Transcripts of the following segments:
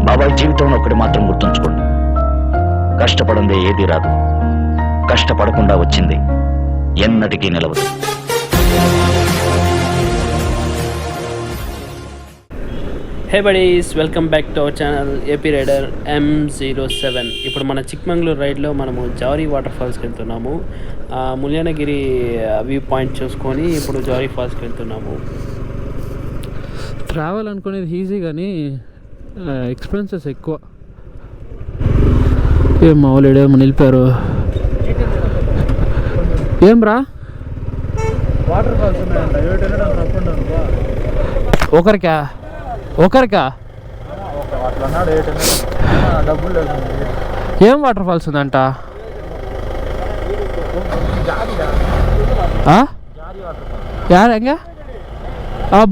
బాబాయ్ జీవితంలో ఒకటి మాత్రం గుర్తుంచుకోండి, కష్టపడందే ఏది రాదు, కష్టపడకుండా వచ్చింది ఎన్నటికీ నిలవదు. Hey buddies, welcome back to our channel AP rider M07. ఇప్పుడు మన చిక్మంగళూరు రైడ్లో మనము జారీ వాటర్ ఫాల్స్కి వెళ్తున్నాము. ముల్యానగిరి వ్యూ పాయింట్ చూసుకొని ఇప్పుడు జారీ ఫాల్స్కి వెళ్తున్నాము. ట్రావెల్ అనుకునేది ఈజీ కానీ ఎక్స్పెన్సెస్ ఎక్కువ. ఏం మామూలు నిలిపారు ఏం రా వాటర్ ఫాల్స్ ఉన్నాయంట, 800 ఒకరికా అట్లా అన్నాడు. 800 డబ్బులు లేదు. ఏం వాటర్ ఫాల్స్ ఉందంట? యారంగా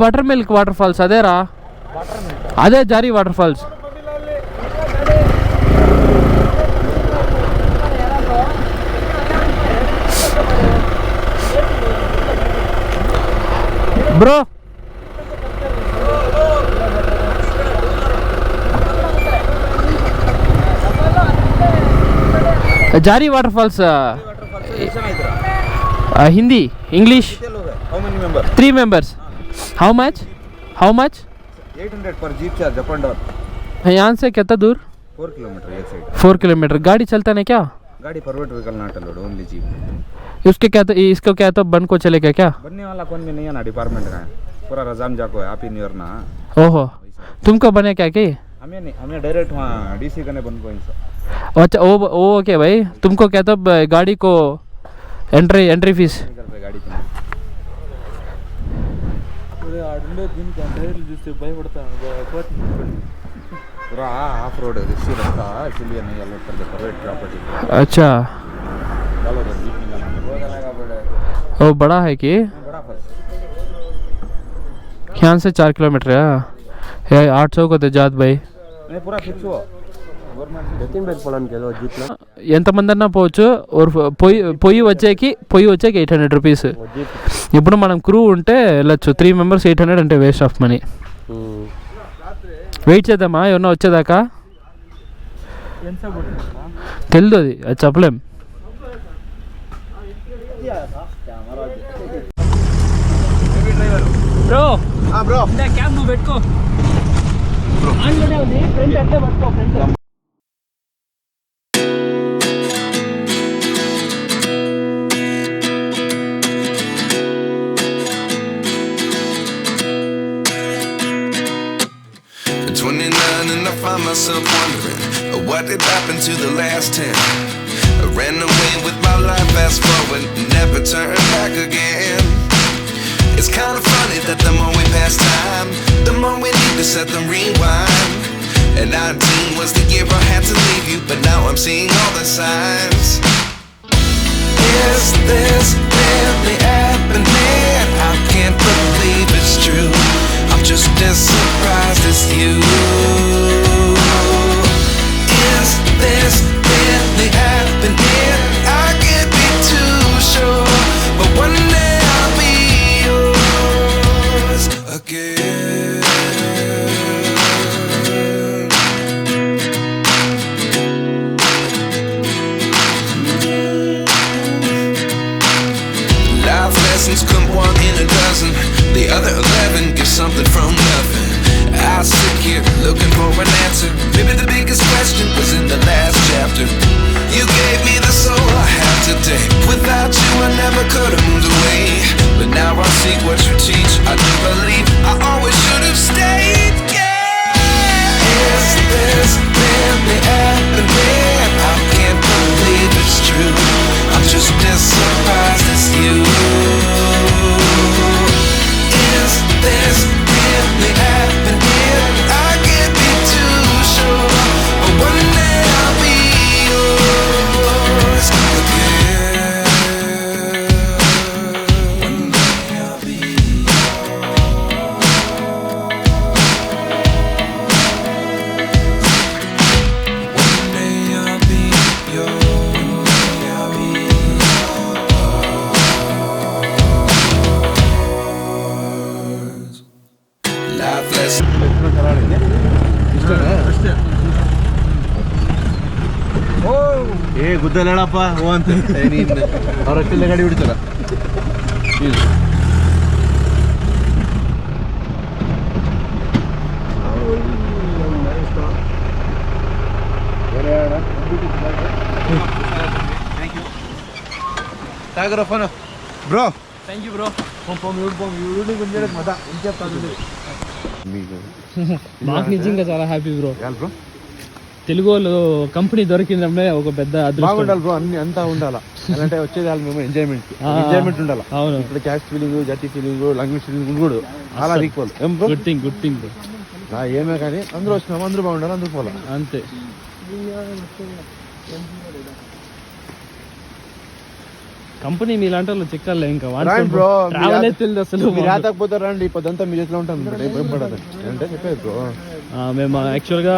బటర్ మిల్క్ వాటర్ ఫాల్స్ అదేరా, అదే జారీ వాటర్ ఫాల్స్. బ్రో జారీ waterfalls Hindi English? How many members? 3 members. How much? 800 per jeep charge up and down. यहाँ से कितना दूर? 4 kilometer एक साइड. 4 किलोमीटर. गाड़ी चलता नहीं क्या? गाड़ी private vehicle not allowed, only jeep. उसके क्या तो इसको क्या तो बन को चलेगा क्या? बनने वाला कौन भी नहीं है ना, डिपार्टमेंट का है पूरा, रजाम जाको है आप ही न्यूर ना. ओहो, तुमको बने क्या कि? हमें डायरेक्ट वहाँ डीसी करने बन को इंसा. अच्छा वो ओके भाई, तुमको क्या तो गाड़ी को एंट्री फीस? गाड़ी पूरा ऑफ रोड रिस्की रास्ता है, इसलिए नहीं अलाउड करते प्राइवेट प्रॉपर्टी. अच्छा, वो बड़ा है कि बड़ा फर्स्ट यहाँ से 4 किलोमीटर है. 800 को तो जात भाई नहीं पूरा फिक्स हुआ. ఎంతమంది అన్నా పోవచ్చు. పొయ్యి వచ్చేకి 800 రూపీస్. ఇప్పుడు మనం క్రూ ఉంటే వెళ్ళచ్చు. 3 members 800 అంటే వేస్ట్ ఆఫ్ మనీ. వెయిట్ చేద్దామా ఏమన్నా వచ్చేదాకా? తెలియదు, అది చెప్పలేం. బ్రో క్యాబ్ నువ్వు పెట్టుకో. And I find myself wondering what did happen to the last 10. I ran away with my life, fast forward, never turn back again. It's kind of funny that the more we pass time, the more we need to set them rewind. And 19 was the year I had to leave you, but now I'm seeing all the signs. Is this really happening? I can't believe it's true. I'm just as surprised as you. Is this really happening? I can't be too sure, but one day I'll be yours again. Life lessons come one in a dozen. The other 11 give something from nothing. I sit here looking for an answer. Maybe the biggest question was in the last chapter. You gave me the soul I have today. Without you I never could have moved away. But now I see what you teach. I do believe I always should have stayed. Yeah. Is this really happening? I can't believe it's true. I'm just as surprised as you. Is this really happening? I can't be too sure, but one day I'll be yours again. One day I'll be yours. ಗುದ್ದಲೇಳಪ್ಪ ಓ ಅಂತ ಅವ್ರ ಅಷ್ಟೆಲ್ಲ ಗಾಡಿ ಬಿಡ್ತಾರ phone bro thank you bro. మాకు నిజంగా చాలా happy bro. Bro Telugu వాళ్ళు company దొరికిందంటే ఒక పెద్ద అదృష్టం. బాగుండాలి బ్రో, అన్ని అంతా ఉండాలా. అంటే వచ్చేది వాళ్ళు మేము ఎంజాయ్మెంట్ ఉండాలి. అవును, ఇప్పుడు క్యాష్ ఫీలింగ్, జట్టి ఫీలింగ్, లాంగ్వేజ్ ఫీలింగ్ కూడా అలా ఈక్వల్. Good thing bro. ఏమే కానీ అందరూ వచ్చినాము, అందరూ బాగుండాలి, అందరూ పోలా అంతే. కంపెనీ మీలాంటి వాళ్ళు చిక్కాలి ఇంకా బ్రో. ట్రావెల్ తెలియదు అసలు. మీరు రాకపోతే రండి, పొద్దంతా మీ చేతిలో ఉంటాను అంటే చెప్పేది బ్రో. మేము యాక్చువల్గా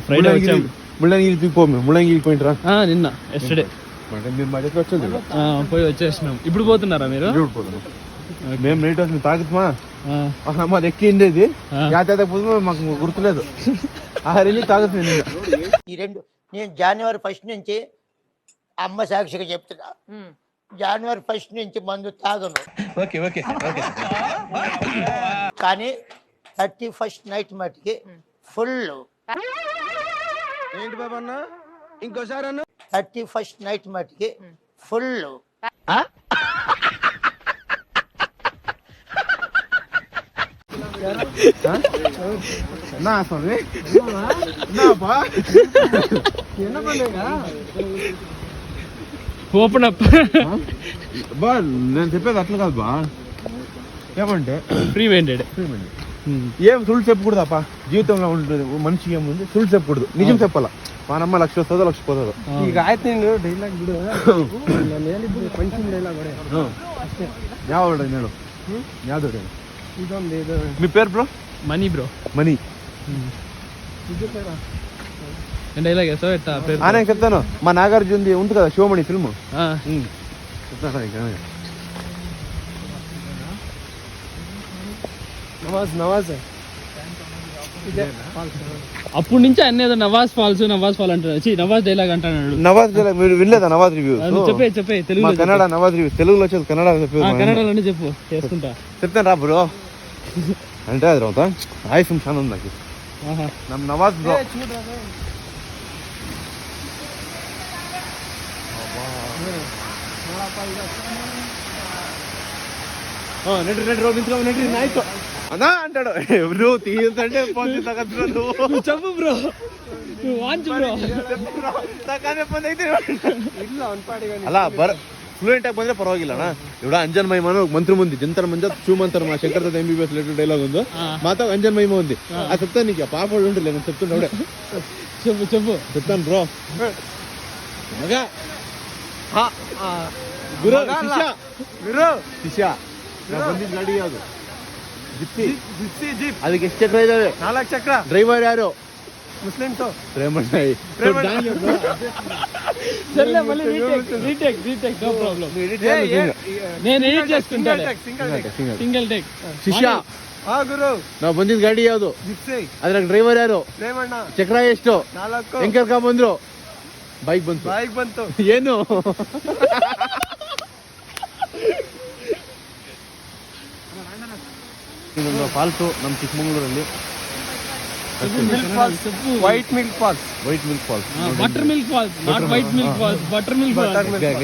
ఫ్రైడే వచ్చాం. ముళ్ళంగిరికి పోయింటారా నిన్న ఎస్టర్డే. అంటే మీరు మా చేతిలో వచ్చేది పోయి వచ్చేసినాం. ఇప్పుడు పోతున్నారా మీరు? మేము నైట్ వస్తుంది తాగుతామా, మాది ఎక్కిండేది పోతే మాకు గుర్తులేదు. ఆ వెళ్ళి తాగుతుంది. ఈ రెండు నేను జనవరి 1 నుంచి అమ్మ సాక్షిగా చెప్తున్నా, జనవరి 1 నుంచి మందు తాగను. కానీ 31st నైట్ మటుకి ఫుల్. ఏంటి బాబా అన్న ఇంకోసారి అన్న? 31st నైట్ మటుకి ఫుల్. Open up. బా నేను చెప్పేది అట్లా కాదు బా. ఏమంటే ఫ్రీ మైండెడ్. ఏం సుళ్ళు చెప్పకూడదు అప్ప. జీవితంలో ఉంటుంది మనిషి ఏముంది, సుళ్ళు చెప్పకూడదు, నిజం చెప్పాలా. మా నమ్మ 1,00,000 వస్తుందో 1,00,000 పోతుందో. ಈಗ ಆಯ್ತು ಡೈಲಾಗ್ ಬಿಡು. ನಾನು ಹೇಳಿದ್ದು ಪಂಚಿಂಗ್ ಡೈಲಾಗ್ ಯಾವ ಹೇಳು ಯಾವ್ದು మీ పేరు bro? Money bro. Money dialogue వేసావు ఎట్టా పేరు? నేను చెప్తాను. మా నాగార్జునది ఉంది కదా శివమణి ఫిల్మ్, చెప్తాను. నవాజ్ అప్పటి నుంచి అన్ని ఏదో నవాజ్ ఫాల్స్ అంటాడు. నవాజ్ డైలాగ్ అంటాడు. నవాజ్ డైలాగ్ మీరు వినలేదా? నవాజ్ రివ్యూ చెప్పే తెలుగు కన్నడ. నవాజ్ రివ్యూ తెలుగులో వచ్చేది, కన్నడలోనే చెప్పు. చేసుకుంటా చెప్తాను రా బ్రో. అంటే అది రావుతా ఆయుషం చాలా ఉంది నాకు. ನಮ್ಮ ನವಾಜ್ ಬ್ರೋ ಆಯ್ತು అన్నా అంటాడు. నువ్వు తీయంటే చెప్పు బ్రో. వాంచు బ్రో. ಅಲ್ಲ ಫ್ಲೂಯೆಂಟ್ ಆಗಿ ಬಂದ್ರೆ ಪರವಾಗಿಲ್ಲ ಅಣ್ಣ. ಇವಾಗ ಅಂಜನ್ ಮಹಿಮ ಮಂತ್ರ ಮುಂದಿ ಜಂತರ ಮಂಜ ಚೂಮಂತರ మా శంకర్ ఎంబీబీఎస్ రిలేటెడ్ డైలాగ్ ఉందో మాతో అంజన్ మహిమ ఉంది. అది చెప్తాను నీకు. పాప వాళ్ళు ఉంటుంది నేను చెప్తుండే. చెప్పు చెప్తాను బ్రో. మగా ಗುರು ಶಿಷ್ಯ ಬಂದಿದ್ದ ಗಾಡಿ ಯಾವುದು? ಜಿಪ್ಸಿ. ಅದಕ್ಕೆ ಎಷ್ಟು ಚಕ್ರ ಇದಾವೆ? 4 ಚಕ್ರ. ಡ್ರೈವರ್ ಯಾರು? ಮುಸ್ಲಿಮ್ಸ್. Single take. ಶಿಷ್ಯ ನಾವು ಬಂದಿದ್ದ ಗಾಡಿ ಯಾವುದು? ಅದ್ರಾಗ ಡ್ರೈವರ್ ಯಾರು? ಚಕ್ರ ಎಷ್ಟು? 4. ಹೆಂಗ್ ಕರ್ಕೊಂಡ್ ಬಂದ್ರು? ಬೈಕ್ ಬಂತು. ಏನು ಫಾಲ್ಸು ನಮ್ಮ ಚಿಕ್ಕಮಗಳೂರಲ್ಲಿ. White milk falls. Butter milk falls, not white milk falls, buttermilk falls.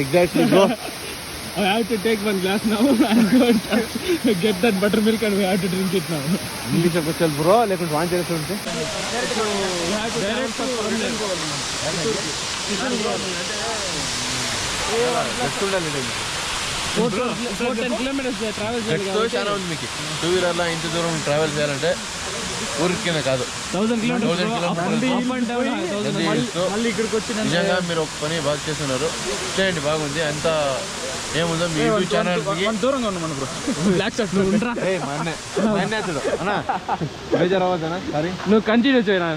Exactly bro. I have to take one glass now and go and get that buttermilk and we have to drink it now. English of chal bro, lekun want chale sunte. Direct 410 kilometers travel చేయాలి. చాలా ఉంది మీకు. 2 వీలర్లో ఇంత దూరం travel చేయాలంటే ఊరికిన కాదు. 1000 kilometers మళ్ళీ ఇక్కడికి వచ్చి నిజంగా మీరు ఒక పని బాగా చేస్తున్నారు. చేయండి, బాగుంది. అంత ఏముందో మీ యూట్యూబ్ ఛానల్ దూరంగా ఉన్నాం మన బ్రో. బ్లాక్ షర్ట్ ఉండరా? బేజార్ అవ్వద్దనా? సారీ, నువ్వు కంటిన్యూ చేయనా.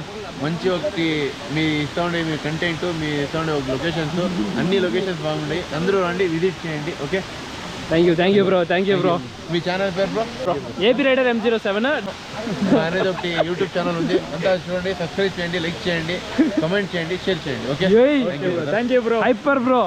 మంచి ఒకటి మీ ఇస్తా ఉండే మీ కంటెంట్, మీ ఇస్తా ఉండే ఒక లొకేషన్స్, అన్ని లొకేషన్స్ బాగుంటాయి. అందరూ రండి, విజిట్ చేయండి. Okay, thank you bro. Me channel పేరు బ్రో? ఏపీ రైడర్ M07 అనేది ఒకటి యూట్యూబ్ ఛానల్ ఉంది, అంతా చూడండి, సబ్స్క్రైబ్ చేయండి, లైక్ చేయండి, కమెంట్ చేయండి, షేర్ చేయండి. Okay, thank you bro. Hyper bro.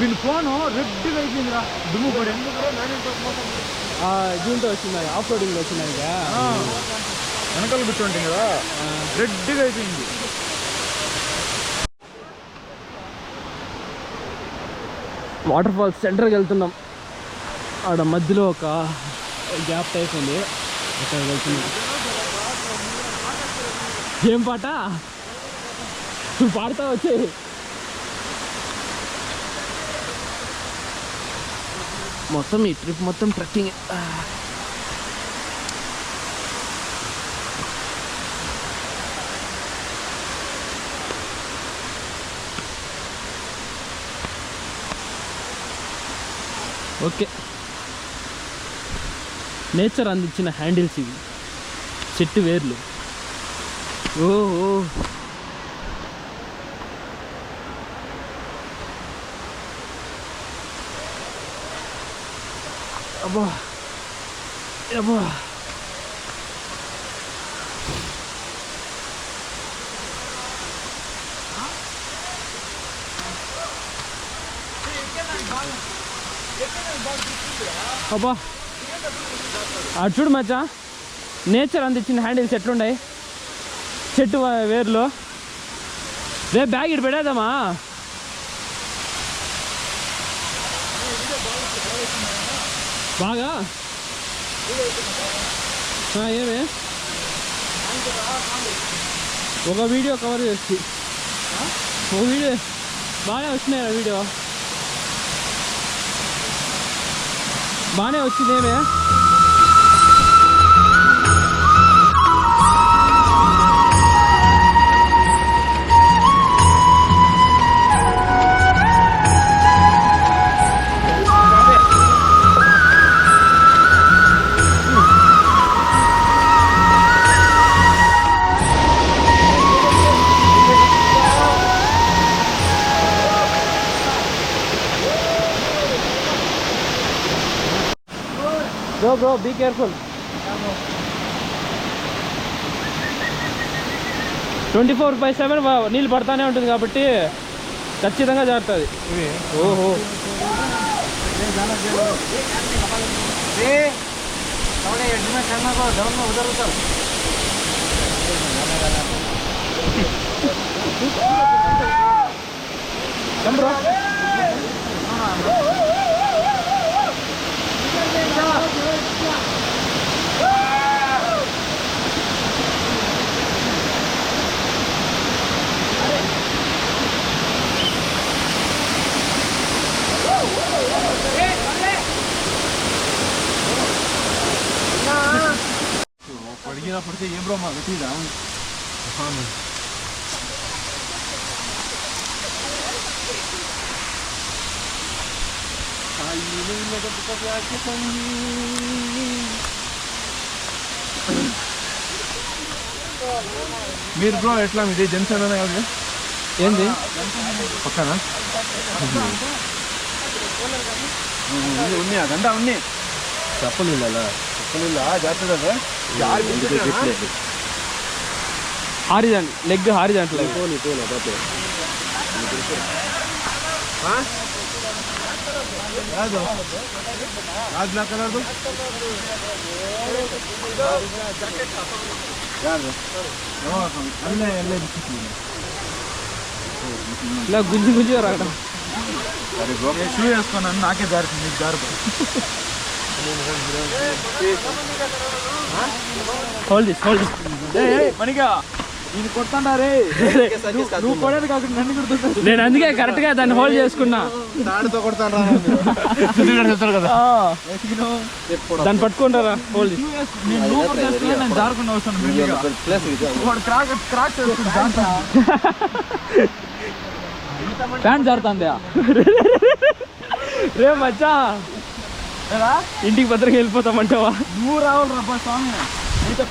వీళ్ళు ఫోను రెడ్గా అయిపోయిందిరా, దుమ్ము పడి. దీంతో వచ్చినాయి, ఆఫ్ రోడింగ్లో వచ్చినాయి, వెనకాల కూర్చోండి కదా, రెడ్గా అయిపోయింది. వాటర్ ఫాల్స్ సెంటర్కి వెళ్తున్నాం. ఆడ మధ్యలో ఒక గ్యాప్ టైప్ ఉంది, అక్కడ వెళ్తున్నాం. ఏం పాట పాడతా వచ్చి. మొత్తం ఈ ట్రిప్ మొత్తం ట్రెక్కింగ్. ఓకే, నేచర్ అందించిన హ్యాండిల్స్ ఇవి, చెట్టు వేర్లు. ఓ అబ్బా అబ్బా. అబ్బా అటు చూడు మచ్చా, నేచర్ అందించిన హ్యాండిల్స్ ఎట్లున్నాయి, చెట్టు వేర్లు. రేపు బ్యాగ్ ఇటు పెడేద్దామా? బాగా ఏమే ఒక వీడియో కవర్ చేసి, ఒక వీడియో బాగానే వచ్చినాయి, వీడియో బాగానే వచ్చింది. ఏమే బ్రో బీ కేర్ఫుల్. 24/7 నీళ్ళు పడతానే ఉంటుంది కాబట్టి ఖచ్చితంగా జారుతుంది. ఓహో బ్రో. పడిగినప్పటికీ ఏం బ్రో మా పెట్టిదా? మీరు బ్రో ఎట్లా మీది జెన్సన్ అనే కాదు ఏంది పక్కన ఉన్నాయి, అదంతా ఉన్నాయి. చెప్పలేదు జాగ్రత్త. హారిజాంట్ లెగ్ హారిజాంట్ లెగ్ ಯಾವುದು ಯಾವ್ದು ಬ್ಲಾಕ್ ಕಲರ್ದು ಯಾರು ಅಲ್ಲೇ ಅಲ್ಲೇ ఇలా గుంజి గుంజి రాక షూ వేసుకున్నాను నాకే జారుతుంది నీకు జారు హోల్డ్ దిస్ మణిగా నేను కొడతాండారే నువ్వు కొడేది కాకుండా నన్ను కొడుతుంటా. నేను అందుకే కరెక్ట్ గా దాన్ని హోల్డ్ చేసుకున్నా. దాడితో కొడతాను కదా దాన్ని పట్టుకుంటారా హోల్డ్ నేను జారకుండా వస్తాను. ఫ్యాన్ జారుతుందా రే మచ్చా ఇంటికి భద్రంగా వెళ్ళిపోతామంటావా? నువ్వు రావాలి రా స్వామి.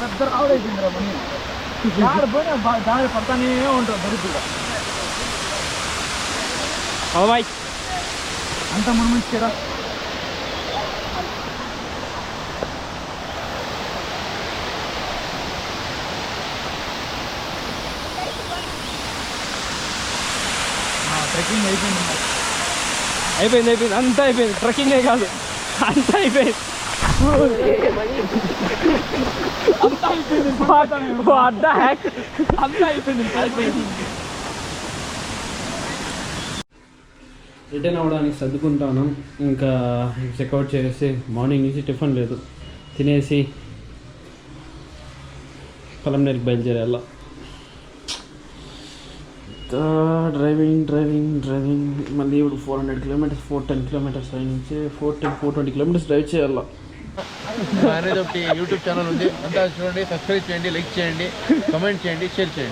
పెద్ద రావడైపోయిందిరా మనీ పోయినా దాని పడతానే ఉంటాం దరిద్రుగా బాయ్ అంత మనం ఇచ్చారా ట్రెక్కింగ్ అయిపోయింది అంతా అయిపోయింది ట్రెక్కింగే కాదు అంతా అయిపోయింది రిటర్న్ అవ్వడానికి సర్దుకుంటాను. ఇంకా చెక్అవుట్ చేసి మార్నింగ్ నుంచి టిఫిన్ లేదు, తినేసి పొలంనేరికి బయలుదేరాల. డ్రైవింగ్ మళ్ళీ ఇప్పుడు 400 కిలోమీటర్స్ 410 కిలోమీటర్స్ అయి నుంచి 420 కిలోమీటర్స్ డ్రైవ్ చేయాల. అనేది ఒకటి యూట్యూబ్ ఛానల్ ఉంది, అంతా చూడండి, సబ్స్క్రైబ్ చేయండి, లైక్ చేయండి, కమెంట్ చేయండి, షేర్ చేయండి.